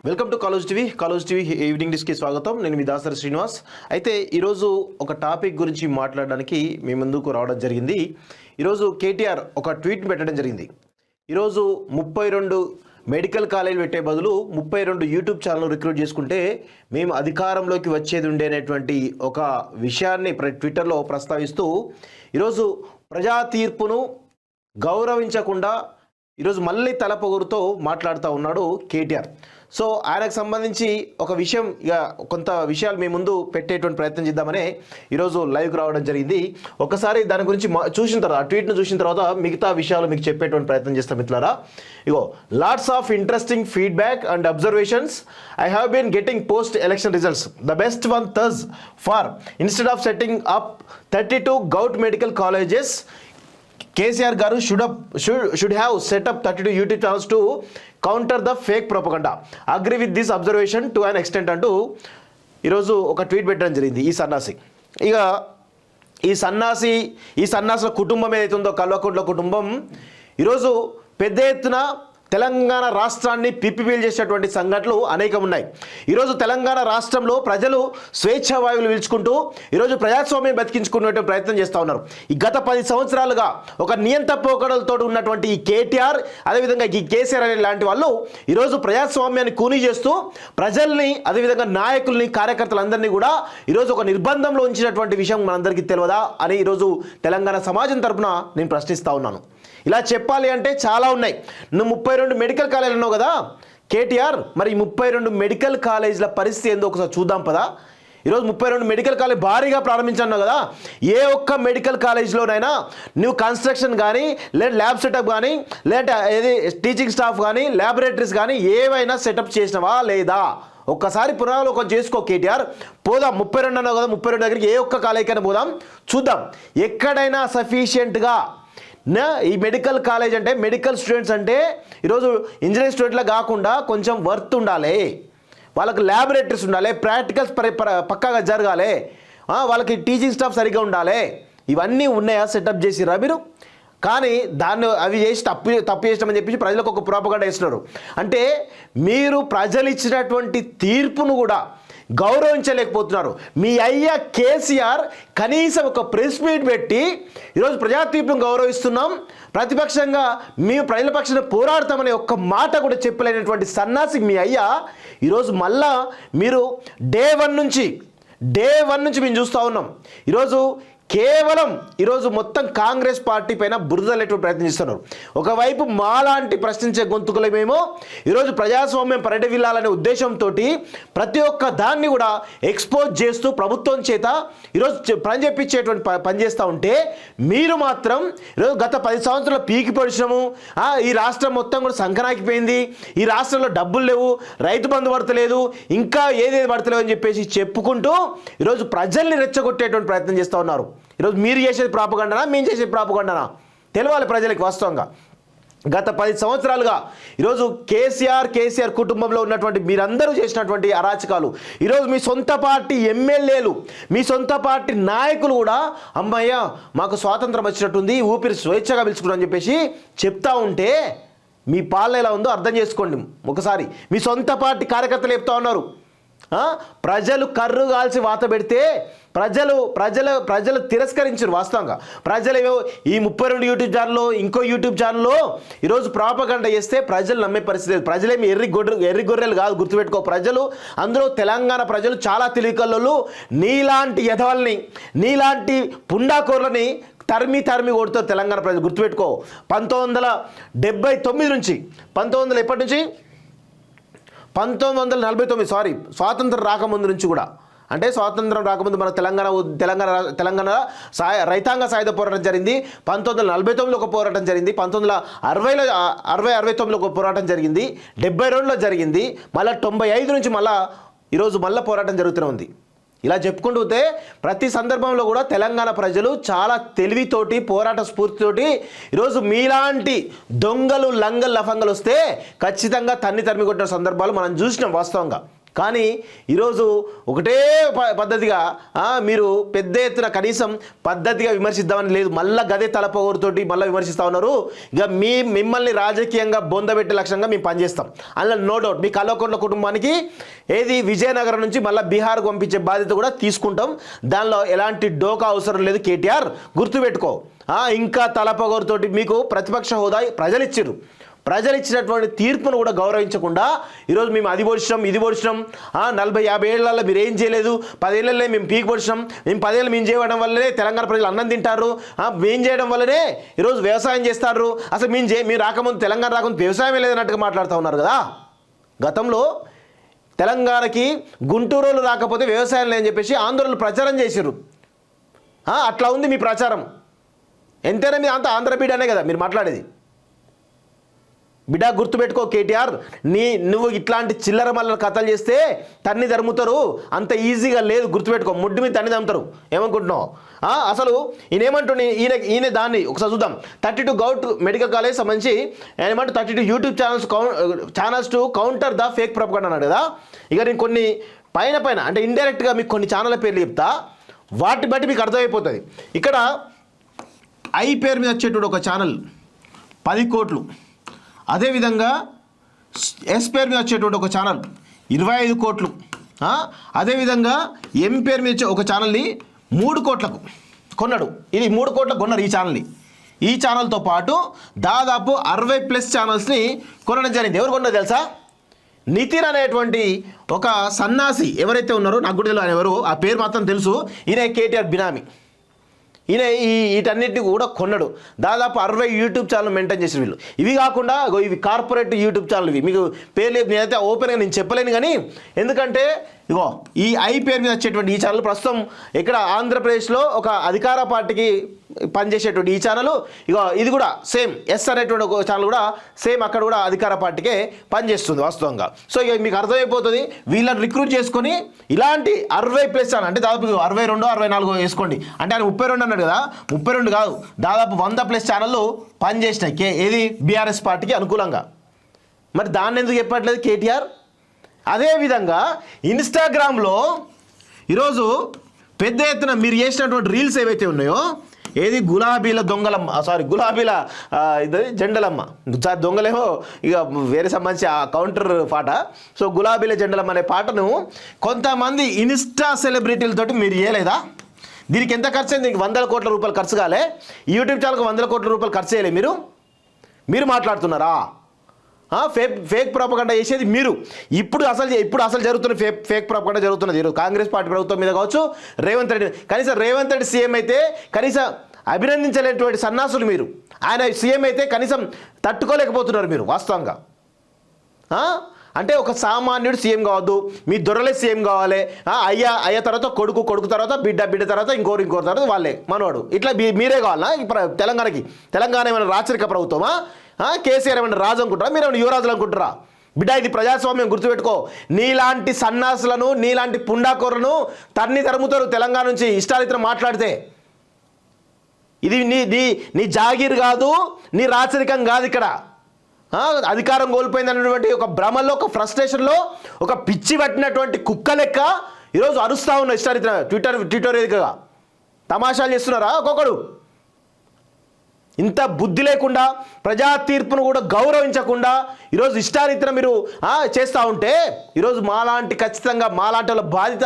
Welcome to college TV evening డిస్కి స్వాగతం. నేను మీ దాసరి శ్రీనివాస్. అయితే ఈరోజు ఒక టాపిక్ గురించి మాట్లాడడానికి మీ ముందుకు రావడం జరిగింది. ఈరోజు కేటీఆర్ ఒక ట్వీట్ పెట్టడం జరిగింది. ఈరోజు 32 మెడికల్ కాలేజ్ పెట్టే బదులు 32 యూట్యూబ్ ఛానల్ రిక్రూట్ చేసుకుంటే మేము అధికారంలోకి వచ్చేది ఉండేటువంటి ఒక విషయాన్ని ట్విట్టర్లో ప్రస్తావిస్తూ ఈరోజు ప్రజా తీర్పును గౌరవించకుండా ఈరోజు మళ్ళీ తలపొగురుతో మాట్లాడుతూ ఉన్నాడు కేటీఆర్. సో ఆయనకు సంబంధించి ఒక విషయం, ఇక కొంత విషయాలు మీ ముందు పెట్టేటువంటి ప్రయత్నం చేద్దామనే ఈరోజు లైవ్కి రావడం జరిగింది. ఒకసారి దాని గురించి చూసిన తర్వాత, ఆ ట్వీట్ను చూసిన తర్వాత మిగతా విషయాలు మీకు చెప్పేటువంటి ప్రయత్నం చేస్తాం మిత్రులారా. ఇగో, lots of interesting feedback and observations I have been getting post election results. The best one thus far instead of setting up 32 govt medical colleges, KCR garu should have set up 32 YouTube channels to counter the fake propaganda. Agree with this observation to an extent అంటూ ఈరోజు ఒక tweet పెట్టడం జరిగింది ఈ సన్నాసి. ఇక ఈ సన్నాసుల కుటుంబం ఏదైతే ఉందో, కల్వకుంట్ల కుటుంబం, ఈరోజు పెద్ద ఎత్తున తెలంగాణ రాష్ట్రాన్ని పిప్పిపీలు చేసేటువంటి సంఘటనలు అనేకం ఉన్నాయి. ఈరోజు తెలంగాణ రాష్ట్రంలో ప్రజలు స్వేచ్ఛా వాయువులు పీల్చుకుంటూ ఈరోజు ప్రజాస్వామ్యం బతికించుకునే ప్రయత్నం చేస్తూ ఉన్నారు. ఈ గత 10 సంవత్సరాలుగా ఒక నియంత పోకడలతో ఉన్నటువంటి ఈ కేటీఆర్, అదేవిధంగా ఈ కేసీఆర్ అనే లాంటి వాళ్ళు ఈరోజు ప్రజాస్వామ్యాన్ని కూనీ చేస్తూ ప్రజల్ని, అదేవిధంగా నాయకుల్ని, కార్యకర్తలందరినీ కూడా ఈరోజు ఒక నిర్బంధంలో ఉంచినటువంటి విషయం మనందరికీ తెలియదా అని ఈరోజు తెలంగాణ సమాజం తరపున నేను ప్రశ్నిస్తూ ఉన్నాను. ఇలా చెప్పాలి అంటే చాలా ఉన్నాయి. నువ్వు 32 మెడికల్ కాలేజీలు ఉన్నావు కదా కేటీఆర్, మరి 32 మెడికల్ కాలేజీల పరిస్థితి ఏందో ఒకసారి చూద్దాం పదా. ఈరోజు 32 మెడికల్ కాలేజ్ భారీగా ప్రారంభించాను కదా, ఏ ఒక్క మెడికల్ కాలేజ్లోనైనా నువ్వు కన్స్ట్రక్షన్ కానీ, లేదా ల్యాబ్ సెటప్ కానీ, లేదా ఏది టీచింగ్ స్టాఫ్ కానీ, ల్యాబొరేటరీస్ కానీ ఏవైనా సెటప్ చేసినవా లేదా? ఒక్కసారి పునరావలోకం చేసుకో కేటీఆర్. పోదాం, 32 అన్నావు కదా, 32 దగ్గరికి ఏ ఒక్క కాలేజీకైనా పోదాం, చూద్దాం ఎక్కడైనా సఫిషియెంట్గా ఈ మెడికల్ కాలేజ్ అంటే, మెడికల్ స్టూడెంట్స్ అంటే ఈరోజు ఇంజనీరింగ్ స్టూడెంట్లా కాకుండా కొంచెం వర్త్ ఉండాలి, వాళ్ళకి ల్యాబొరేటరీస్ ఉండాలి, ప్రాక్టికల్స్ పక్కాగా జరగాలి, వాళ్ళకి టీచింగ్ స్టాఫ్ సరిగ్గా ఉండాలి. ఇవన్నీ ఉన్నాయా? సెటప్ చేసిరా మీరు? కానీ దాన్ని అవి చేసి తప్పు చేసినామని చెప్పేసి ప్రజలకు ఒక ప్రోపగండా వేస్తున్నారు. అంటే మీరు ప్రజలు ఇచ్చినటువంటి తీర్పును కూడా గౌరవించలేకపోతున్నారు. మీ అయ్యా కేసీఆర్ కనీసం ఒక ప్రెస్ మీట్ పెట్టి ఈరోజు ప్రజా తీర్పును గౌరవిస్తున్నాం, ప్రతిపక్షంగా మేము ప్రజల పక్షాన పోరాడతామనే ఒక్క మాట కూడా చెప్పలేనటువంటి సన్నాసి మీ అయ్యా ఈరోజు మళ్ళా మీరు డే వన్ నుంచి మేము చూస్తూ ఉన్నాం. ఈరోజు కేవలం ఈరోజు మొత్తం కాంగ్రెస్ పార్టీ పైన బురదలేటువంటి ప్రయత్నం చేస్తున్నారు. ఒకవైపు మాలాంటి ప్రశ్నించే గొంతుకులమేమో ఈరోజు ప్రజాస్వామ్యం పరిడవిల్లాలనే ఉద్దేశంతో ప్రతి ఒక్క దాన్ని కూడా ఎక్స్పోజ్ చేస్తూ ప్రభుత్వం చేత ఈరోజు పని చెప్పించేటువంటి పని చేస్తూ ఉంటే, మీరు మాత్రం ఈరోజు గత 10 సంవత్సరాల పీకి పరిశ్రమ, ఈ రాష్ట్రం మొత్తం కూడా సంకనాకిపోయింది, ఈ రాష్ట్రంలో డబ్బులు లేవు, రైతు బంధు పడతలేదు, ఇంకా ఏదేది పడతలేవు అని చెప్పేసి చెప్పుకుంటూ ఈరోజు ప్రజల్ని రెచ్చగొట్టేటువంటి ప్రయత్నం చేస్తూ ఉన్నారు. ఈరోజు మీరు చేసేది ప్రాపగండానా, మేము చేసేది ప్రాపగండానా తెలవాలి ప్రజలకు. వాస్తవంగా గత 10 సంవత్సరాలుగా ఈరోజు కేసీఆర్ కుటుంబంలో ఉన్నటువంటి మీరందరూ చేసినటువంటి అరాచకాలు, ఈరోజు మీ సొంత పార్టీ ఎమ్మెల్యేలు, మీ సొంత పార్టీ నాయకులు కూడా అమ్మయ్య మాకు స్వాతంత్రం వచ్చినట్టుంది, ఊపిరి స్వేచ్ఛగా పిలుచుకున్నాం అని చెప్పేసి చెప్తా ఉంటే మీ పాలన ఎలా ఉందో అర్థం చేసుకోండి ఒకసారి. మీ సొంత పార్టీ కార్యకర్తలు చెప్తా ఉన్నారు, ప్రజలు కర్రు కాల్చి వాత పెడితే ప్రజలు తిరస్కరించారు. వాస్తవంగా ప్రజలు ఈ 32 యూట్యూబ్ ఛానల్లో, ఇంకో యూట్యూబ్ ఛానల్లో ఈరోజు ప్రాపగండా చేస్తే ప్రజలు నమ్మే పరిస్థితి లేదు. ప్రజలేమి ఎర్రి గొర్రెలు కాదు, గుర్తుపెట్టుకో. ప్రజలు, అందులో తెలంగాణ ప్రజలు చాలా తెలివికల్లోళ్ళు. నీలాంటి యథవల్ని, నీలాంటి పుండాకోర్లని తరిమి కొడుతారు తెలంగాణ ప్రజలు, గుర్తుపెట్టుకో. 1979 నుంచి 1949 స్వాతంత్రం రాకముందు నుంచి కూడా, అంటే స్వాతంత్రం రాకముందు మన తెలంగాణ రైతాంగ సాయుధ పోరాటం జరిగింది. 1949లో ఒక పోరాటం జరిగింది, 1969లో ఒక పోరాటం జరిగింది, 72లో జరిగింది, మళ్ళీ 95 నుంచి ఈరోజు పోరాటం జరుగుతూనే ఉంది. ఇలా చెప్పుకుంటూ పోతే ప్రతి సందర్భంలో కూడా తెలంగాణ ప్రజలు చాలా తెలివితోటి, పోరాట స్ఫూర్తితోటి ఈరోజు మీలాంటి దొంగలు, లంగలు, లఫంగలు వస్తే ఖచ్చితంగా తరిమి కొట్టిన సందర్భాలు మనం చూసినాం వాస్తవంగా. కానీ ఈరోజు ఒకటే పద్ధతిగా మీరు పెద్ద ఎత్తున కనీసం పద్ధతిగా విమర్శిద్దామని లేదు, మళ్ళీ గదే తలపొగరుతోటి మళ్ళీ విమర్శిస్తూ ఉన్నారు. ఇక మిమ్మల్ని రాజకీయంగా బొందబెట్టే లక్ష్యంగా మేము పనిచేస్తాం, అందులో నో డౌట్. మీ కల్వకుంట్ల కుటుంబానికి ఏది విజయనగరం నుంచి మళ్ళీ బీహార్కు పంపించే బాధ్యత కూడా తీసుకుంటాం, దానిలో ఎలాంటి డోకా అవసరం లేదు. కేటీఆర్ గుర్తుపెట్టుకో, ఇంకా తలపొగరుతోటి మీకు ప్రతిపక్ష హోదా ప్రజలు ఇచ్చారు, ప్రజలు ఇచ్చినటువంటి తీర్పును కూడా గౌరవించకుండా ఈరోజు మేము అది పొడిచినాం ఇది పొడిచినాం, 40-50 ఏళ్లలో మీరు ఏం చేయలేదు, 10 ఏళ్ళలో మేము పీక్ పొడిచినాం, మేము 10 ఏళ్ళు మేము చేయడం వల్లనే తెలంగాణ ప్రజలు అన్నం తింటారు, మేము చేయడం వల్లనే ఈరోజు వ్యవసాయం చేస్తారు, అసలు మేము రాకముందు తెలంగాణ రాకముందు వ్యవసాయం లేదన్నట్టుగా మాట్లాడుతూ ఉన్నారు కదా. గతంలో తెలంగాణకి గుంటూరులో రాకపోతే వ్యవసాయం లేదని చెప్పేసి ఆందోళనలు ప్రచారం చేశారు. అట్లా ఉంది మీ ప్రచారం. ఎంతైనా మీ అంత ఆంధ్ర బిడ్డనే కదా మీరు మాట్లాడేది. బిడ్డ గుర్తుపెట్టుకో కేటీఆర్, నువ్వు ఇట్లాంటి చిల్లర మల్లర కథలు చేస్తే తన్ని తరుముతారు, అంత ఈజీగా లేదు, గుర్తుపెట్టుకో. ముడ్డు మీద తన్ని తమ్ముతారు ఏమనుకుంటున్నావు? అసలు ఈయనేమంటుండే, ఈయన దాన్ని ఒకసారి చూద్దాం. 32 గౌట్ మెడికల్ కాలేజ్ సంబంధించి ఏమంటే 32 YouTube channels to counter the fake propaganda అన్నాడు కదా. ఇక నేను కొన్ని పైన అంటే ఇండైరెక్ట్గా మీకు కొన్ని ఛానళ్ళ పేర్లు చెప్తా, వాటి బట్టి మీకు అర్థమైపోతుంది. ఇక్కడ ఐ పేరు మీద వచ్చేటువంటి ఒక ఛానల్ 10 కోట్లు, అదేవిధంగా ఎస్ పేరు మీద వచ్చేటువంటి ఒక ఛానల్ 25 కోట్లు, అదేవిధంగా ఎం పేరు మీద వచ్చే ఒక ఛానల్ని 3 కోట్లకు కొన్నాడు. ఇది 3 కోట్లకు కొన్నారు ఈ ఛానల్ని. ఈ ఛానల్తో పాటు దాదాపు 60+ ఛానల్స్ని కొనడం జరిగింది. ఎవరు కొన్నది తెలుసా? నితిన్ అనేటువంటి ఒక సన్నాసి ఎవరైతే ఉన్నారో, నాకు కూడా తెలియదు ఆయన ఎవరు, ఆ పేరు మాత్రం తెలుసు. ఈయన కేటీఆర్ బినామీ. ఈయన వీటన్నిటిని కూడా కొన్నాడు. దాదాపు 60 యూట్యూబ్ ఛానల్ మెయింటైన్ చేసిన వీళ్ళు. ఇవి కాకుండా ఇవి కార్పొరేట్ యూట్యూబ్ ఛానల్. ఇవి మీకు పేర్లు నేనైతే ఓపెన్గా నేను చెప్పలేను, కానీ ఎందుకంటే ఇగో ఈ ఐ పేరు మీద వచ్చేటువంటి ఈ ఛానల్ ప్రస్తుతం ఇక్కడ ఆంధ్రప్రదేశ్లో ఒక అధికార పార్టీకి పనిచేసేటువంటి ఈ ఛానల్, ఇగో ఇది కూడా సేమ్ ఎస్ అనేటువంటి ఒక ఛానల్ కూడా సేమ్ అక్కడ కూడా అధికార పార్టీకే పనిచేస్తుంది వాస్తవంగా. సో ఇక మీకు అర్థమైపోతుంది, వీళ్ళని రిక్రూట్ చేసుకొని ఇలాంటి 60+ ఛానల్ అంటే దాదాపు 62, 64 వేసుకోండి, అంటే ఆయన 32 అన్నాడు కదా, 32 కాదు దాదాపు 100+ ఛానళ్ళు పనిచేసినాయి ఏది బీఆర్ఎస్ పార్టీకి అనుకూలంగా. మరి దాన్ని ఎందుకు చెప్పట్లేదు కేటీఆర్? అదేవిధంగా ఇన్స్టాగ్రామ్లో ఈరోజు పెద్ద ఎత్తున మీరు చేసినటువంటి రీల్స్ ఏవైతే ఉన్నాయో, ఏది గులాబీల ఇది జెండలమ్మ, దొంగలేమో ఇక వేరే సంబంధించి ఆ కౌంటర్ పాట. సో గులాబీల జెండలమ్మ అనే పాటను కొంతమంది ఇన్స్టా సెలబ్రిటీలతోటి మీరు చేయలేదా? దీనికి ఎంత ఖర్చు అయింది? 100 కోట్ల రూపాయలు ఖర్చు కాలే? యూట్యూబ్ ఛానల్కి 100 కోట్ల రూపాయలు ఖర్చు చేయలే? మీరు మాట్లాడుతున్నారా? ఫేక్ ప్రాపగండా చేసేది మీరు. ఇప్పుడు అసలు జరుగుతున్న ఫేక్ ప్రాపగండా జరుగుతున్నది ఈరోజు కాంగ్రెస్ పార్టీ ప్రభుత్వం మీద కావచ్చు, రేవంత్ రెడ్డి. కనీసం రేవంత్ రెడ్డి సీఎం అయితే కనీసం అభినందించలేటువంటి సన్నాసులు మీరు. ఆయన సీఎం అయితే కనీసం తట్టుకోలేకపోతున్నారు మీరు వాస్తవంగా. అంటే ఒక సామాన్యుడు సీఎం కావద్దు, మీ దొరలే సీఎం కావాలి. అయ్యా తర్వాత కొడుకు తర్వాత బిడ్డ తర్వాత ఇంకోరు తర్వాత వాళ్ళే మనవాడు, ఇట్లా మీరే కావాలా తెలంగాణ ఏమైనా రాచరిక ప్రభుత్వమా? కేసీఆర్ ఏమైనా రాజు అనుకుంటారా? మీరు ఏమైనా యువరాజులు అనుకుంటారా? బిడ్డ ఇది ప్రజాస్వామ్యం, గుర్తుపెట్టుకో. నీలాంటి సన్నాసులను నీలాంటి పుండాకోర్లను తరుముతారు తెలంగాణ నుంచి ఇష్టాలితరం మాట్లాడితే. ఇది నీ జాగీర్ కాదు, నీ రాచరికం కాదు. ఇక్కడ అధికారం కోల్పోయిందన్నటువంటి ఒక భ్రమల్లో, ఒక ఫ్రస్ట్రేషన్లో, ఒక పిచ్చి పట్టినటువంటి కుక్క లెక్క ఈరోజు అరుస్తూ ఉన్న ఇష్టాలితరం ట్విట్టర్ వేదికగా తమాషాలు చేస్తున్నారా ఒక్కొక్కడు? ఇంత బుద్ధి లేకుండా, ప్రజా తీర్పును కూడా గౌరవించకుండా ఈరోజు ఇష్టారీతిన మీరు చేస్తూ ఉంటే, ఈరోజు ఖచ్చితంగా మాలాంటి వాళ్ళ బాధ్యత.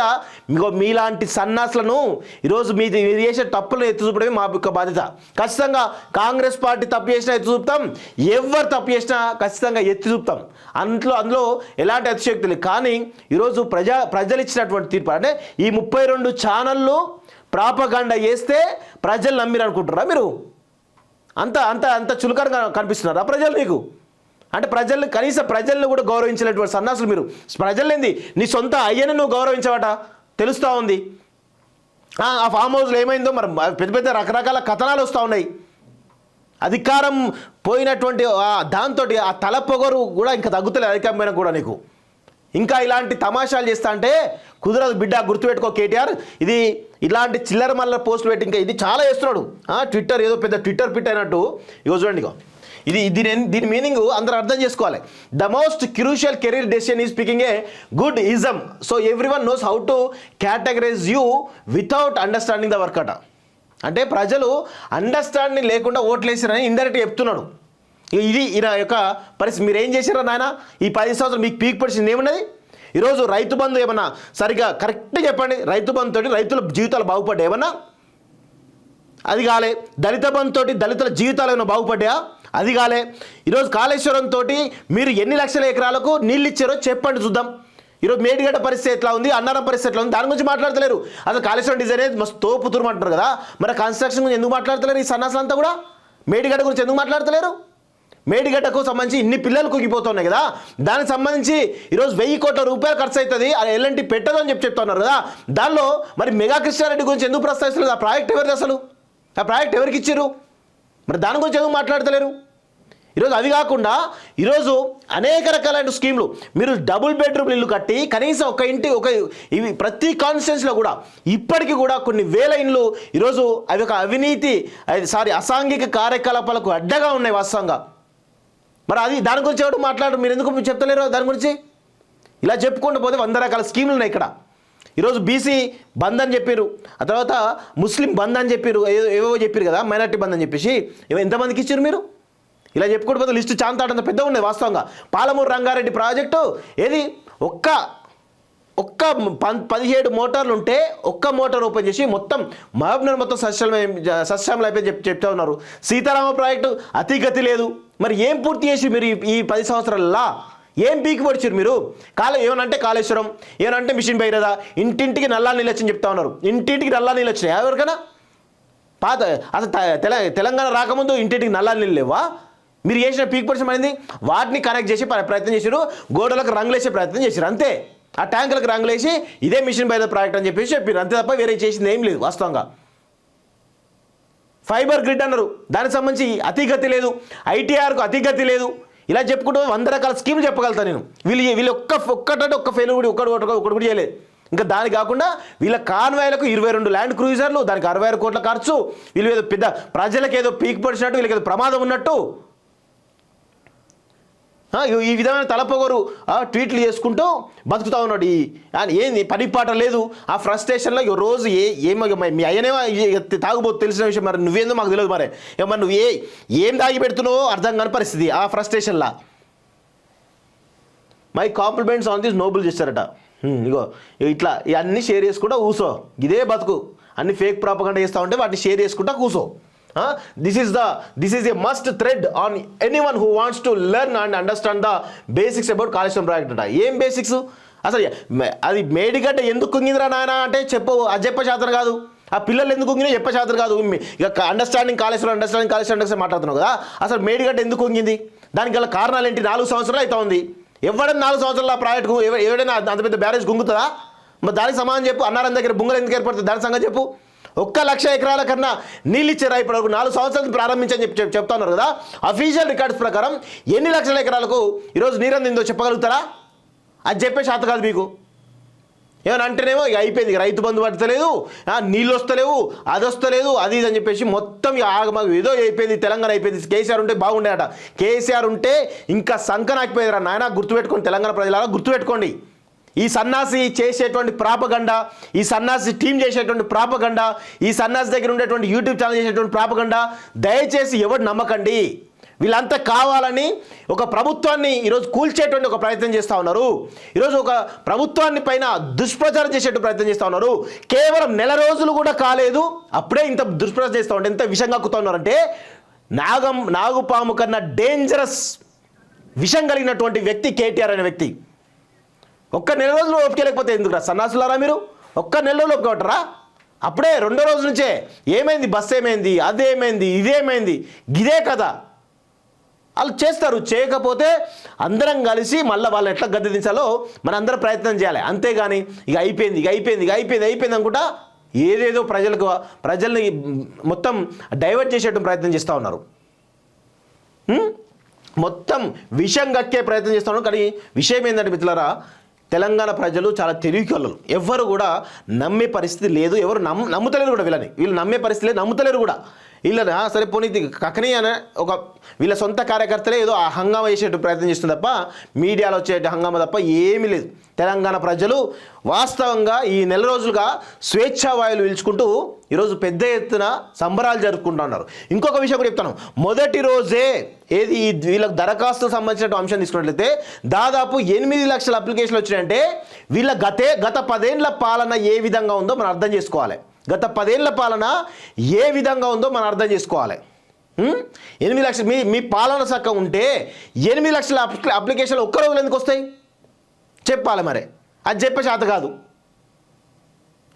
మీలాంటి సన్నాసులను ఈరోజు మీరు చేసే తప్పులను ఎత్తి చూపడమే మా యొక్క బాధ్యత. ఖచ్చితంగా కాంగ్రెస్ పార్టీ తప్పు చేసినా ఎత్తి చూపుతాం, ఎవరు తప్పు చేసినా ఖచ్చితంగా ఎత్తి చూపుతాం. అందులో ఎలాంటి అతిశక్తి లేదు. కానీ ఈరోజు ప్రజలు ఇచ్చినటువంటి తీర్పు అంటే ఈ 32 ఛానళ్ళు ప్రాపగండా చేస్తే ప్రజలు నమ్మిరు అనుకుంటారా మీరు? అంత చులకనగా కనిపిస్తున్నారా ప్రజలు మీకు? అంటే ప్రజల్ని కూడా గౌరవించినటువంటి సన్నాసులు మీరు. ప్రజలేంది, నీ సొంత అయ్యని నువ్వు గౌరవించవట తెలుస్తూ ఉంది. ఆ ఫామ్ హౌస్లో ఏమైందో మరి పెద్ద రకరకాల కథనాలు వస్తూ ఉన్నాయి. అధికారం పోయినటువంటి దాంతో ఆ తలపొగరు కూడా ఇంకా తగ్గుతలేదు అధికారం పోయినా కూడా నీకు. ఇంకా ఇలాంటి తమాషాలు చేస్తా అంటే కుదరదు బిడ్డ, గుర్తుపెట్టుకో కేటీఆర్. ఇది ఇలాంటి చిల్లర మల్లర పోస్టులు పెట్టి ఇంకా ఇది చాలా చేస్తున్నాడు. ట్విట్టర్ ఏదో పెద్ద ట్విట్టర్ పిట్ అయినట్టు. ఇగో చూడండి, దీని మీనింగ్ అందరూ అర్థం చేసుకోవాలి. The most crucial career decision is picking a good ism. So everyone knows how to categorize you without understanding the work అట. అంటే ప్రజలు అండర్స్టాండింగ్ లేకుండా ఓట్లేసారని ఇండైరెక్ట్గా చెప్తున్నాడు. ఇది ఈయన యొక్క పరిస్థితి. మీరు ఏం చేశారా నాయన ఈ 10 సంవత్సరాలు? మీకు పీక్ పరిస్థితి ఏమున్నది? ఈరోజు రైతు బంధు ఏమన్నా సరిగ్గా కరెక్ట్గా చెప్పండి. రైతు బంధు తోటి రైతుల జీవితాలు బాగుపడ్డాయి ఏమన్నా? అది కాలే. దళిత బంధు తోటి దళితుల జీవితాలు ఏమైనా బాగుపడ్డాయా? అది కాలే. ఈరోజు కాళేశ్వరం తోటి మీరు ఎన్ని లక్షల ఎకరాలకు నీళ్ళు ఇచ్చారో చెప్పండి చూద్దాం. ఈరోజు మేడిగడ్డ పరిస్థితి ఎట్లా ఉంది, అన్నారం పరిస్థితి ఎట్లా ఉంది, దాని గురించి మాట్లాడతలేరు. అసలు కాళేశ్వరం డిజైన్ అనేది మస్తు తోపుతురు అంటారు కదా, మరి కన్స్ట్రక్షన్ గురించి ఎందుకు మాట్లాడతలేరు? ఈ సన్నాసులంతా కూడా మేడిగడ్డ గురించి ఎందుకు మాట్లాడతలేరు? మేడిగడ్డకు సంబంధించి ఇన్ని పిల్లలు కుగిపోతున్నాయి కదా, దానికి సంబంధించి ఈరోజు 1000 కోట్ల రూపాయలు ఖర్చు అవుతుంది, అది ఎల్ఎన్టీ పెట్టదు అని చెప్తున్నారు కదా. దానిలో మరి మెగా కృష్ణారెడ్డి గురించి ఎందుకు ప్రస్తావిస్తలేదు? ఆ ప్రాజెక్ట్ ఎవరిది అసలు? ఆ ప్రాజెక్ట్ ఎవరికి ఇచ్చారు? మరి దాని గురించి ఎందుకు మాట్లాడతలేరు? ఈరోజు అవి కాకుండా ఈరోజు అనేక రకాలైన స్కీమ్లు, మీరు డబుల్ బెడ్రూమ్ ఇల్లు కట్టి కనీసం ఒక ఇంటి ఇవి ప్రతి కాన్స్టిట్యున్సీలో కూడా ఇప్పటికీ కూడా కొన్ని వేల ఇండ్లు ఈరోజు అవి ఒక అసాంఘిక కార్యకలాపాలకు అడ్డగా ఉన్నాయి వాస్తవంగా. మరి అది దాని గురించి ఎవరు మాట్లాడరు? మీరు ఎందుకు చెప్తలేరు దాని గురించి? ఇలా చెప్పుకుంటూ పోతే 100 రకాల స్కీములు ఉన్నాయి ఇక్కడ. ఈరోజు బీసీ బంద్ అని చెప్పారు, ఆ తర్వాత ముస్లిం బంద్ అని చెప్పారు, ఏవో చెప్పారు కదా, మైనార్టీ బంద్ అని చెప్పేసి ఎంతమందికి ఇచ్చారు మీరు? ఇలా చెప్పుకుంటూ పోతే లిస్టు చాంతాడంత పెద్దగా ఉండేది వాస్తవంగా. పాలమూరు రంగారెడ్డి ప్రాజెక్టు ఏది ఒక్క 17 మోటార్లు ఉంటే ఒక్క మోటార్ ఓపెన్ చేసి మొత్తం మహబూబ్నగర్ మొత్తం సస్యామలు అయిపోయి చెప్తా ఉన్నారు. సీతారామ ప్రాజెక్టు అతిగతి లేదు. మరి ఏం పూర్తి చేసి మీరు ఈ 10 సంవత్సరాలలో ఏం పీకి పొడిచారు మీరు? ఏమనంటే కాళేశ్వరం, ఏమనంటే మిషన్ భగీరథ, ఇంటింటికి నల్లా నీళ్ళు వచ్చని చెప్తా ఉన్నారు. ఇంటింటికి నల్లా నీళ్ళు వచ్చినాయి ఎవరికైనా? అసలు తెలంగాణ రాకముందు ఇంటింటికి నల్లా నీళ్ళు లేవా? మీరు చేసిన పీక్ పరిశ్రమ అయింది, వాటిని కనెక్ట్ చేసి ప్రయత్నం చేశారు, గోడలకు రంగులేసే ప్రయత్నం చేశారు అంతే. ఆ ట్యాంకులకు రంగులేసి ఇదే మిషన్ భగీరథ ప్రాజెక్ట్ అని చెప్పేసి చెప్పారు అంతే తప్ప వేరే చేసింది ఏం లేదు వాస్తవంగా. ఫైబర్ గ్రిడ్ అన్నారు, దానికి సంబంధించి అతిగతి లేదు, ఐటీఆర్కు అతిగతి లేదు. ఇలా చెప్పుకుంటూ 100 రకాల స్కీమ్లు చెప్పగలుగుతాను నేను. వీళ్ళు ఒక్క ఫెయిల్ ఒకటి కూడా చేయలేదు. ఇంకా దానికి కాకుండా వీళ్ళ కాన్వాయ్లకు 22 ల్యాండ్ క్రూజర్లు, దానికి 66 కోట్ల ఖర్చు. వీళ్ళు ఏదో పెద్ద ప్రజలకు ఏదో పీక్ పడిచినట్టు, వీళ్ళకి ఏదో ప్రమాదం ఉన్నట్టు ఈ విధమైన తలపొగరు ట్వీట్లు చేసుకుంటూ బతుకుతా ఉన్నాడు. ఏంది పని పాట లేదు. ఆ ఫ్రస్ట్రేషన్లో రోజు మీ అయ్యనేమో తాగుబోతు తెలిసిన విషయం, మరి నువ్వేందో మాకు తెలియదు. మరి నువ్వు ఏం తాగి పెడుతున్నావో అర్థం కాని పరిస్థితి ఆ ఫ్రస్ట్రేషన్లా. My compliments on this noble చేస్తారట. ఇగో ఇట్లా ఇవన్నీ షేర్ చేసుకుంటా కూసో, ఇదే బతుకు. అన్ని ఫేక్ ప్రాపగండా చేస్తూ ఉంటే వాటిని షేర్ చేసుకుంటా కూసో. This is a must thread on anyone who wants to learn and understand the basics about Kaleshwaram project. ఏం బేసిక్స్ అసలు? అది మేడిగడ్డ ఎందుకు కుంగిందిరా నాయన అంటే అది చెప్ప శాతం కాదు. ఆ పిల్లలు ఎందుకు కుంగినా చెప్ప శాతం కాదు. ఇక అండర్స్టాండింగ్ కాళేశ్వరం మాట్లాడుతున్నావు కదా. అసలు మేడిగడ్డ ఎందుకు కుంగింది? దానికి గల కారణాలు ఏంటి? 4 సంవత్సరాలు అవుతా ఉంది. ఎవడైనా 4 సంవత్సరాల ఆ ప్రాజెక్టుకు ఎవడైనా అంత పెద్ద బ్యారేజ్ కుంగుతుందా? మరి దానికి సమానం చెప్పు. అన్నారం దగ్గర బుంగలు ఎందుకు ఏర్పడుతుంది దాని సంగతి చెప్పు. 1,00,000 ఎకరాల కన్నా నీళ్ళు ఇచ్చారా? ఇప్పుడు 4 సంవత్సరాలు ప్రారంభించని చెప్తా ఉన్నారు కదా. అఫీషియల్ రికార్డ్స్ ప్రకారం ఎన్ని లక్షల ఎకరాలకు ఈరోజు నీరు అందిందో చెప్పగలుగుతారా? అది చెప్పే శాత కాదు మీకు. ఏమని అంటేనేమో ఇక అయిపోయింది, రైతు బంధు పడతలేదు, నీళ్ళు వస్తలేవు, అది వస్తలేదు, అది ఇది అని చెప్పేసి మొత్తం మాకు ఏదో అయిపోయింది, తెలంగాణ అయిపోయింది. కేసీఆర్ ఉంటే బాగుండేట. కేసీఆర్ ఉంటే ఇంకా సంకనాకిపోయేదిరా నాయన. గుర్తుపెట్టుకోండి, తెలంగాణ ప్రజలారా గుర్తుపెట్టుకోండి. ఈ సన్నాసి చేసేటువంటి ప్రాపగండా, ఈ సన్నాసి టీం చేసేటువంటి ప్రాపగండా, ఈ సన్నాసి దగ్గర ఉండేటువంటి యూట్యూబ్ ఛానల్ చేసేటువంటి ప్రాపగండా దయచేసి ఎవరు నమ్మకండి. వీళ్ళంతా కావాలని ఒక ప్రభుత్వాన్ని ఈరోజు కూల్చేటువంటి ఒక ప్రయత్నం చేస్తూ ఉన్నారు. ఈరోజు ఒక ప్రభుత్వాన్ని పైన దుష్ప్రచారం చేసేటువంటి ప్రయత్నం చేస్తూ ఉన్నారు. కేవలం 1 నెల రోజులు కూడా కాలేదు, అప్పుడే ఇంత దుష్ప్రచారం చేస్తూ ఉంటే ఎంత విషంగా కక్కుతూ ఉన్నారంటే, నాగుపాము కన్నా డేంజరస్ విషం కలిగినటువంటి వ్యక్తి కేటీఆర్ అనే వ్యక్తి. 1 నెల రోజులు ఓపికలేకపోతే ఎందుకురా సన్నాసులారా మీరు? 1 నెల రోజులు ఒప్పుకోవటరా? అప్పుడే 2వ రోజు నుంచే ఏమైంది, బస్సు ఏమైంది, అదేమైంది, ఇదేమైంది, గిదే కదా వాళ్ళు చేస్తారు. చేయకపోతే అందరం కలిసి మళ్ళీ వాళ్ళు ఎట్లా గద్దె దించాలో మనందరం ప్రయత్నం చేయాలి. అంతేగాని ఇక అయిపోయింది అనుకుంటా ఏదేదో ప్రజల్ని మొత్తం డైవర్ట్ చేసేటువంటి ప్రయత్నం చేస్తూ ఉన్నారు. మొత్తం విషం గక్కే ప్రయత్నం చేస్తూ ఉన్నారు. కానీ విషయం ఏంటంటే మిత్రులారా, తెలంగాణ ప్రజలు చాలా తెలివికళ్ళు. ఎవరు కూడా నమ్మే పరిస్థితి లేదు. ఎవరు నమ్ముతలేరు కూడా. వీళ్ళు నమ్మే పరిస్థితి లేదు, నమ్ముతలేరు కూడా. వీళ్ళని సరే పోనీ కకని అని ఒక వీళ్ళ సొంత కార్యకర్తలే ఏదో ఆ హంగామా వేసేట్టు ప్రయత్నం చేస్తుంది తప్ప మీడియాలో వచ్చే హంగామా తప్ప ఏమీ లేదు. తెలంగాణ ప్రజలు వాస్తవంగా ఈ నెల రోజులుగా స్వేచ్ఛా వాయువులు పీల్చుకుంటూ ఈరోజు పెద్ద ఎత్తున సంబరాలు జరుపుకుంటూ ఉన్నారు. ఇంకొక విషయం కూడా చెప్తాను. మొదటి రోజే ఏది వీళ్ళకి దరఖాస్తుకు సంబంధించిన అంశం తీసుకున్నట్లయితే దాదాపు 8 లక్షల అప్లికేషన్లు వచ్చినాయంటే వీళ్ళ గత 10 ఏళ్ల పాలన ఏ విధంగా ఉందో మనం అర్థం చేసుకోవాలి. గత 10 ఏళ్ల పాలన ఏ విధంగా ఉందో మనం అర్థం చేసుకోవాలి. 8 లక్షలు మీ పాలన చక్కగా ఉంటే 8 లక్షల అప్లికేషన్లు ఒక్క రోజులు ఎందుకు వస్తాయి చెప్పాలి. మరి అది చెప్పే శాత కాదు.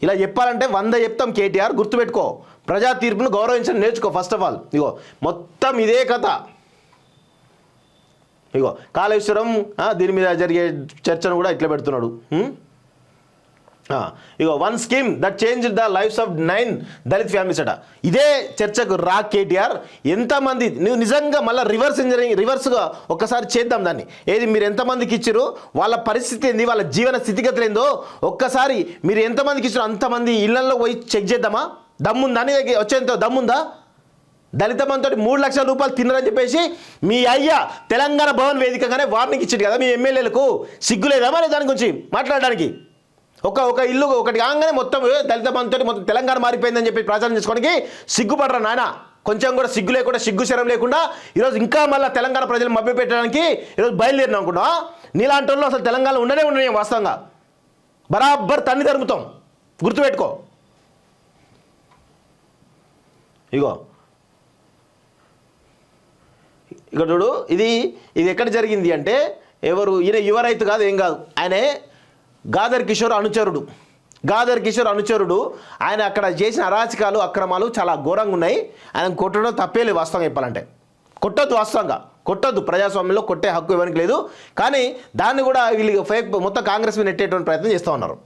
ఇలా చెప్పాలంటే 100 చెప్తాం. కేటీఆర్ గుర్తుపెట్టుకో, ప్రజా తీర్పును గౌరవించడం నేర్చుకో. ఫస్ట్ ఆఫ్ ఆల్ ఇగో మొత్తం ఇదే కథ. ఇగో కాళేశ్వరం దీని మీద జరిగే చర్చను కూడా ఇట్లా పెడుతున్నాడు. ఇగో 1 scheme that change the lives of 9 Dalit families అట. ఇదే చర్చకు రా కేటీఆర్. ఎంతమంది నువ్వు నిజంగా మళ్ళీ రివర్స్గా ఒక్కసారి చేద్దాం దాన్ని. ఏది మీరు ఎంతమందికి ఇచ్చారు, వాళ్ళ పరిస్థితి ఏంది, వాళ్ళ జీవన స్థితిగతులు ఏందో ఒక్కసారి మీరు ఎంతమందికి ఇచ్చారు అంతమంది ఇళ్లలో పోయి చెక్ చేద్దామా? దమ్ముందా అని వచ్చేంత దమ్ముందా? దళిత బంధుతో 3 లక్షల రూపాయలు తిన్నారని చెప్పేసి మీ అయ్యా తెలంగాణ భవన్ వేదికగానే వార్నింగ్ ఇచ్చాడు కదా మీ ఎమ్మెల్యేలకు. సిగ్గులేదా మరి దాని గురించి మాట్లాడడానికి? ఒక ఇల్లు ఒకటి కాగానే మొత్తం దళిత బంధుతో మొత్తం తెలంగాణ మారిపోయిందని చెప్పి ప్రచారం చేసుకోవడానికి సిగ్గుపడరా నాయన? కొంచెం కూడా సిగ్గు లేకుండా, సిగ్గు శరం లేకుండా ఈరోజు ఇంకా మళ్ళీ తెలంగాణ ప్రజలు మభ్య పెట్టడానికి ఈరోజు బయలుదేరిన అనుకుంటా. నీలాంటి వాళ్ళు అసలు తెలంగాణలో ఉండనే వాస్తవంగా బరాబర్ తన్ని తరుముతాం. గుర్తుపెట్టుకో. ఇగో ఇక్కడ చూడు, ఇది ఎక్కడ జరిగింది అంటే ఎవరు ఈయన యువ రైతు కాదు, ఏం కాదు, ఆయనే గాదర్ కిషోర్ అనుచరుడు. ఆయన అక్కడ చేసిన అరాచకాలు అక్రమాలు చాలా ఘోరంగా ఉన్నాయి. ఆయన కొట్టడం తప్పే లేదు. వాస్తవంగా చెప్పాలంటే కొట్టొద్దు, వాస్తవంగా కొట్టొద్దు. ప్రజాస్వామ్యంలో కొట్టే హక్కు ఎవరికి లేదు. కానీ దాన్ని కూడా వీళ్ళు ఫేక్ మొత్తం కాంగ్రెస్ మీద నెట్టేటువంటి ప్రయత్నం చేస్తూ ఉన్నారు.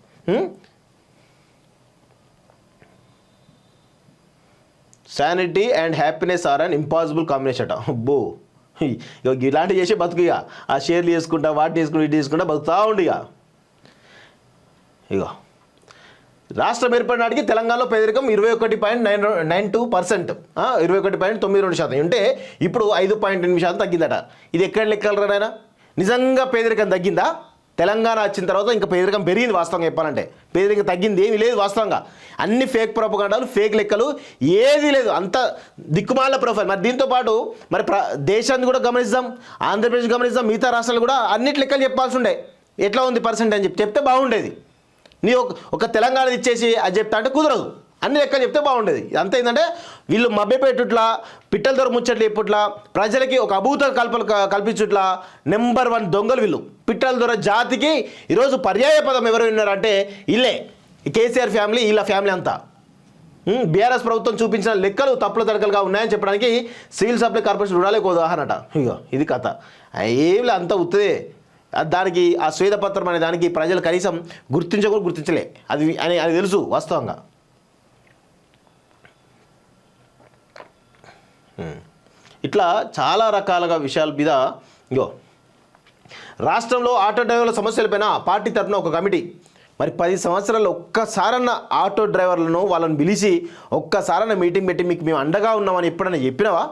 Sanity and happiness are an impossible combination అట. అబ్బో, ఇలాంటివి చేసే బతుకు. ఇక ఆ షేర్లు చేసుకుంటా, వాటిని చేసుకుంటా, ఇటు చేసుకుంటా బతుకుతా ఉండి. ఇగో రాష్ట్రం ఏర్పడిన నాటికి తెలంగాణలో పేదరికం 21.92%, 21.92% ఉంటే ఇప్పుడు 5.8% తగ్గిందట. ఇది ఎక్కడ లెక్కలు రాయనా? నిజంగా పేదరికం తగ్గిందా? తెలంగాణ వచ్చిన తర్వాత ఇంకా పేదరికం పెరిగింది. వాస్తవంగా చెప్పాలంటే పేదరికం తగ్గింది ఏమీ లేదు. వాస్తవంగా అన్ని ఫేక్ ప్రొపగండాలు, ఫేక్ లెక్కలు, ఏదీ లేదు. అంత దిక్కుమాల ప్రొఫైల్. మరి దీంతో పాటు మరి దేశాన్ని కూడా గమనిద్దాం, ఆంధ్రప్రదేశ్ గమనిద్దాం, మిగతా రాష్ట్రాలు కూడా అన్నిటి లెక్కలు చెప్పాల్సి ఉండే. ఎట్లా ఉంది పర్సెంట్ అని చెప్తే బాగుండేది. నీ ఒక తెలంగాణ ఇచ్చేసి అది చెప్తా అంటే కుదరదు. అన్ని లెక్కలు చెప్తే బాగుండేది. అంత ఏంటంటే వీళ్ళు మభ్యపెట్టుట్లా, పిట్టల దొర ముచ్చట్లు చెప్పుట్లా, ప్రజలకి ఒక అభూత కల్పించుట్లా నెంబర్ 1 దొంగలు వీళ్ళు. పిట్టల దొర జాతికి ఈరోజు పర్యాయ పదం ఎవరు ఉన్నారంటే ఇల్లే కేసీఆర్ ఫ్యామిలీ, వీళ్ళ ఫ్యామిలీ అంతా. బీఆర్ఎస్ ప్రభుత్వం చూపించిన లెక్కలు తప్పుల తడకలుగా ఉన్నాయని చెప్పడానికి సివిల్ సప్లై కార్పొరేషన్ రుణాలే ఒక ఉదాహరణ అట. ఇగో ఇది కథ. ఏమి అంత ఉత్తదే. దానికి ఆ స్వేదపత్రం అనే దానికి ప్రజలు కనీసం గుర్తించలే అది తెలుసు వాస్తవంగా. ఇట్లా చాలా రకాలుగా విషయాల మీద ఇగో రాష్ట్రంలో ఆటో డ్రైవర్ల సమస్యలపైన పార్టీ తరఫున ఒక కమిటీ మరి 10 సంవత్సరాల్లో ఒక్కసారన్న ఆటో డ్రైవర్లను వాళ్ళని పిలిచి ఒక్కసారన్న మీటింగ్ పెట్టి మీకు మేము అండగా ఉన్నామని ఎప్పుడైనా చెప్పినావా?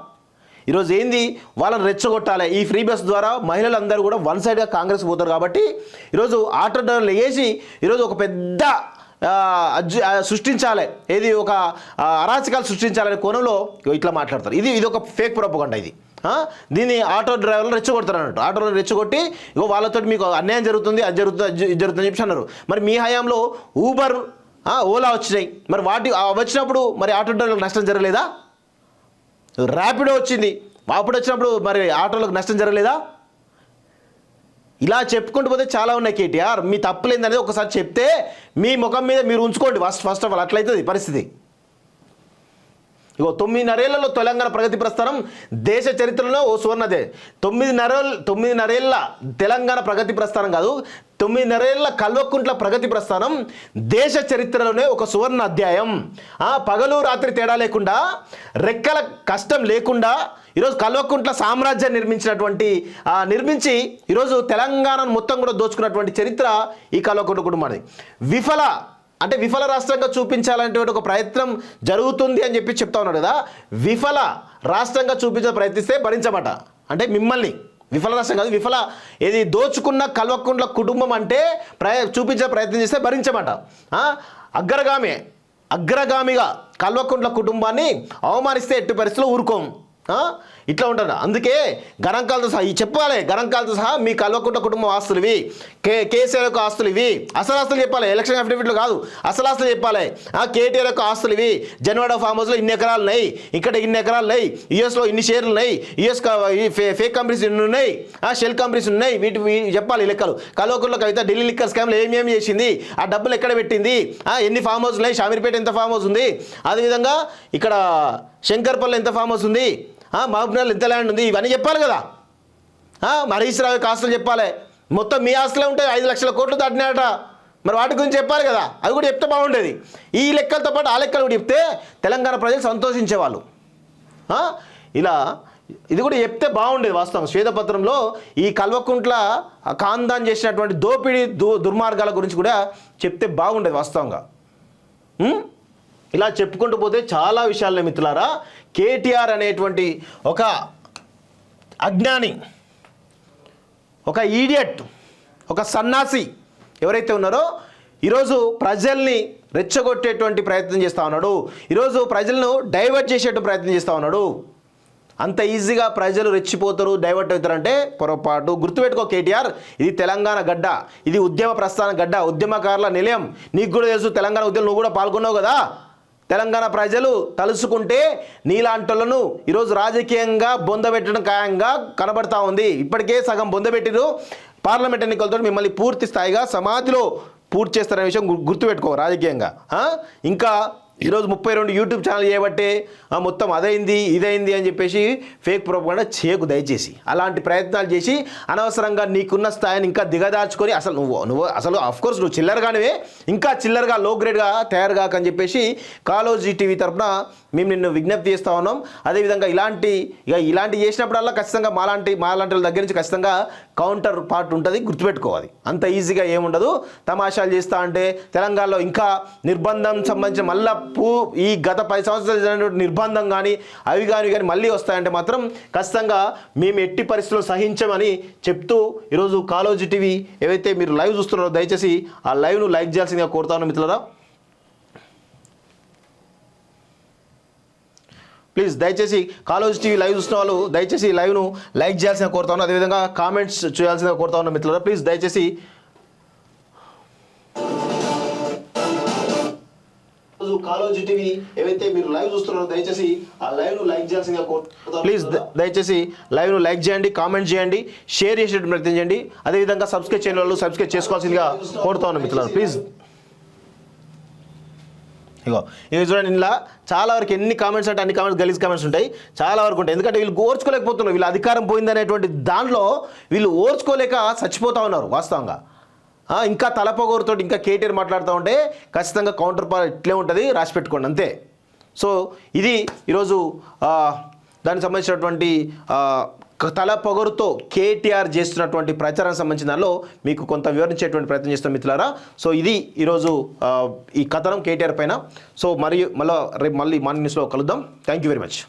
ఈరోజు ఏంది వాళ్ళని రెచ్చగొట్టాలి. ఈ ఫ్రీ బస్ ద్వారా మహిళలందరూ కూడా వన్ సైడ్గా కాంగ్రెస్ పోతారు కాబట్టి ఈరోజు ఆటో డ్రైవర్లు వేసి ఈరోజు ఒక పెద్ద సృష్టించాలి, ఏది ఒక అరాచకాలు సృష్టించాలనే కోణంలో ఇట్లా మాట్లాడతారు. ఇది ఒక ఫేక్ ప్రొపగండా. ఇది దీన్ని ఆటో డ్రైవర్లు రెచ్చగొడతారు అన్నట్టు. ఆటోలను రెచ్చగొట్టి ఇగో వాళ్ళతో మీకు అన్యాయం జరుగుతుంది, అది జరుగుతుంది చెప్పి అన్నారు. మరి మీ హయాంలో ఊబర్, ఓలా వచ్చినాయి. మరి వాటి వచ్చినప్పుడు మరి ఆటో డ్రైవర్లకు నష్టం జరగలేదా? ర్యాపిడో వచ్చింది, అప్పుడు వచ్చినప్పుడు మరి ఆటోలకు నష్టం జరగలేదా? ఇలా చెప్పుకుంటూ పోతే చాలా ఉన్నాయి. కేటీఆర్ మీ తప్పులేందనేది ఒకసారి చెప్తే మీ ముఖం మీద మీరు ఉంచుకోండి ఫస్ట్ ఆఫ్ ఆల్. అట్లయితుంది పరిస్థితి. ఇగో 9.5 తెలంగాణ ప్రగతి ప్రస్థానం దేశ చరిత్రలో ఓ సువర్ణదే. 9.5 తెలంగాణ ప్రగతి ప్రస్థానం కాదు, 9.5 కల్వకుంట్ల ప్రగతి ప్రస్థానం దేశ చరిత్రలోనే ఒక సువర్ణ అధ్యాయం. పగలు రాత్రి తేడా లేకుండా, రెక్కల కష్టం లేకుండా ఈరోజు కల్వకుంట్ల సామ్రాజ్యాన్ని నిర్మించి ఈరోజు తెలంగాణను మొత్తం కూడా దోచుకున్నటువంటి చరిత్ర ఈ కల్వకుంట్ల కుటుంబాన్ని. విఫల అంటే విఫల రాష్ట్రంగా చూపించాలనేటువంటి ఒక ప్రయత్నం జరుగుతుంది అని చెప్పి చెప్తా ఉన్నాడు కదా. విఫల రాష్ట్రంగా చూపించే ప్రయత్నిస్తే భరించమట. అంటే మిమ్మల్ని విఫల రాష్ట్రం కాదు, విఫల ఏది దోచుకున్న కల్వకుంట్ల కుటుంబం అంటే చూపించే ప్రయత్నం చేస్తే భరించమట. అగ్రగామిగా కల్వకుంట్ల కుటుంబాన్ని అవమానిస్తే ఎట్టి పరిస్థితుల్లో ఊరుకోము. ఇట్లా ఉంటుంది. అందుకే గణాంకాలతో సహా చెప్పాలి, గణాంకాలతో సహా మీ కల్వకుంట్ల కుటుంబం ఆస్తులు ఇవి, కేసీఆర్ యొక్క ఆస్తులు ఇవి, అసలు ఆస్తులు చెప్పాలి, ఎలక్షన్ అఫిడవిట్లు కాదు, అసలు ఆస్తులు చెప్పాలి. కేటీఆర్ యొక్క ఆస్తులు ఇవి, జన్వాడ ఫామ్ హౌస్లో ఇన్ని ఎకరాలు ఉన్నాయి, ఇక్కడ ఇన్ని ఎకరాలు ఉన్నాయి, యూఎస్లో ఇన్ని షేర్లు ఉన్నాయి, యూఎస్ ఫేక్ కంపెనీస్ ఇన్ని ఉన్నాయి, షెల్ కంపెనీస్ ఉన్నాయి, వీటి చెప్పాలి లెక్కలు. కల్వకుంట్ల కవిత ఢిల్లీ లిక్కర్ స్కామ్లో ఏమేమి చేసింది, ఆ డబ్బులు ఎక్కడ పెట్టింది, ఎన్ని ఫామ్ హౌస్ ఉన్నాయి, షామీర్పేట ఎంత ఫామ్ హౌస్ ఉంది, అదేవిధంగా ఇక్కడ శంకర్పల్లి ఎంత ఫామ్ హౌస్ ఉంది, మహబూబ్నగర్ ఎంత ల్యాండ్ ఉంది, ఇవన్నీ చెప్పాలి కదా. హరీష్ రావు యొక్క ఆస్తులు చెప్పాలి. మొత్తం మీ ఆస్తులే ఉంటాయి, 5 లక్షల కోట్లు దాటినాయట. మరి వాటి గురించి చెప్పాలి కదా, అవి కూడా చెప్తే బాగుండేది. ఈ లెక్కలతో పాటు ఆ లెక్కలు కూడా చెప్తే తెలంగాణ ప్రజలు సంతోషించేవాళ్ళు. ఇలా ఇది కూడా చెప్తే బాగుండేది. వాస్తవం శ్వేతపత్రంలో ఈ కల్వకుంట్ల ఖాందాన్ చేసినటువంటి దోపిడీ దుర్మార్గాల గురించి కూడా చెప్తే బాగుండేది వాస్తవంగా. ఇలా చెప్పుకుంటూ పోతే చాలా విషయాలనే మిత్రులారా. కేటీఆర్ అనేటువంటి ఒక అజ్ఞాని, ఒక ఈడియట్, ఒక సన్నాసి ఎవరైతే ఉన్నారో ఈరోజు ప్రజల్ని రెచ్చగొట్టేటువంటి ప్రయత్నం చేస్తూ ఉన్నాడు, ఈరోజు ప్రజలను డైవర్ట్ చేసేటువంటి ప్రయత్నం చేస్తూ ఉన్నాడు. అంత ఈజీగా ప్రజలు రెచ్చిపోతారు, డైవర్ట్ అవుతారంటే పొరపాటు. గుర్తుపెట్టుకో కేటీఆర్, ఇది తెలంగాణ గడ్డ, ఇది ఉద్యమ ప్రస్థాన గడ్డ, ఉద్యమకారుల నిలయం. నీకు కూడా తెలుసు, తెలంగాణ ఉద్యమం నువ్వు కూడా పాల్గొన్నావు కదా. తెలంగాణ ప్రజలు తలుసుకుంటే నీలాంటోళ్లను ఈరోజు రాజకీయంగా బొందబెట్టడం ఖాయంగా కనబడతా ఉంది. ఇప్పటికే సగం బొందబెట్టిరు. పార్లమెంట్ ఎన్నికలతో మిమ్మల్ని పూర్తి స్థాయిగా సమాధిలో పూర్తి చేస్తారనే విషయం గుర్తుపెట్టుకో రాజకీయంగా. ఇంకా ఈరోజు 32 యూట్యూబ్ ఛానల్ చేయబట్టే మొత్తం అదైంది ఇదైంది అని చెప్పేసి ఫేక్ ప్రొపగండా చేయకు దయచేసి. అలాంటి ప్రయత్నాలు చేసి అనవసరంగా నీకున్న స్థాయిని ఇంకా దిగదార్చుకొని అసలు నువ్వు అసలు ఆఫ్కోర్స్ నువ్వు చిల్లరగానే ఇంకా చిల్లరగా లో గ్రేడ్గా తయారు కాకని చెప్పేసి కాలోజీ టీవీ తరఫున మేము నిన్ను విజ్ఞప్తి చేస్తూ ఉన్నాం. అదేవిధంగా ఇలాంటి చేసినప్పుడల్లా ఖచ్చితంగా మాలాంటి వాళ్ళ దగ్గర నుంచి ఖచ్చితంగా కౌంటర్ పార్ట్ ఉంటుంది, గుర్తుపెట్టుకోవాలి. అంత ఈజీగా ఏముండదు. తమాషాలు చేస్తా అంటే తెలంగాణలో ఇంకా నిర్బంధం సంబంధించిన మళ్ళీ ఈ గత 10 సంవత్సరాలు జరిగినటువంటి నిర్బంధం కానీ అవి కానీ మళ్ళీ వస్తాయంటే మాత్రం ఖచ్చితంగా మేము ఎట్టి పరిస్థితుల్లో సహించమని చెప్తూ ఈరోజు కాలోజీ టీవీ ఏవైతే మీరు లైవ్ చూస్తున్నారో దయచేసి ఆ లైవ్ను లైక్ చేయాల్సిందిగా కోరుతాను మిత్రులారా. ప్లీజ్ దయచేసి కాలోజీ టీవీ లైవ్ చూస్తున్న వాళ్ళు దయచేసి లైవ్ను లైక్ చేయాల్సిన కోరుతా ఉన్నాను. అదేవిధంగా కామెంట్స్ చేయాల్సిందిగా కోరుతా ఉన్నాను మిత్రులారా. ప్లీజ్ దయచేసి కాలోజీ టీవీ ఏవైతే మీరు లైవ్ చూస్తున్నారో దయచేసి ఆ లైవ్ను లైక్ చేయాల్సిందిగా కోరుతాను. ప్లీజ్ దయచేసి లైవ్ను లైక్ చేయండి, కామెంట్ చేయండి, షేర్ చేసేటువంటి ప్రయత్నం చేయండి. అదేవిధంగా సబ్స్క్రైబ్ చేయని వాళ్ళు సబ్స్క్రైబ్ చేసుకోవాల్సిందిగా కోరుతా ఉన్నాను మిత్రులారా. ప్లీజ్ ఇక చూడండి, ఇలా చాలా వరకు ఎన్ని కామెంట్స్ అంటే అన్ని కామెంట్స్ గలీజ్ కామెంట్స్ ఉంటాయి, చాలా వరకు ఉంటాయి. ఎందుకంటే వీళ్ళు ఓర్చుకోలేకపోతున్నారు, వీళ్ళు అధికారం పోయిందనేటువంటి దాంట్లో వీళ్ళు ఓర్చుకోలేక చచ్చిపోతూ ఉన్నారు వాస్తవంగా. ఇంకా తలపొగరుతో ఇంకా కేటీఆర్ మాట్లాడుతూ ఉంటే ఖచ్చితంగా కౌంటర్ పార్ట్ ఇట్లే ఉంటుంది, రాసి పెట్టుకోండి అంతే. సో ఇది ఈరోజు దానికి సంబంధించినటువంటి తల పొగరుతో కేటీఆర్ చేస్తున్నటువంటి ప్రచారానికి సంబంధించిన దానిలో మీకు కొంత వివరించేటువంటి ప్రయత్నం చేస్తాం మిత్రులారా. సో ఇది ఈరోజు ఈ కథనం కేటీఆర్ పైన. సో మరియు రేపు మళ్ళీ మార్నింగ్ న్యూస్లో కలుద్దాం. Thank you very much.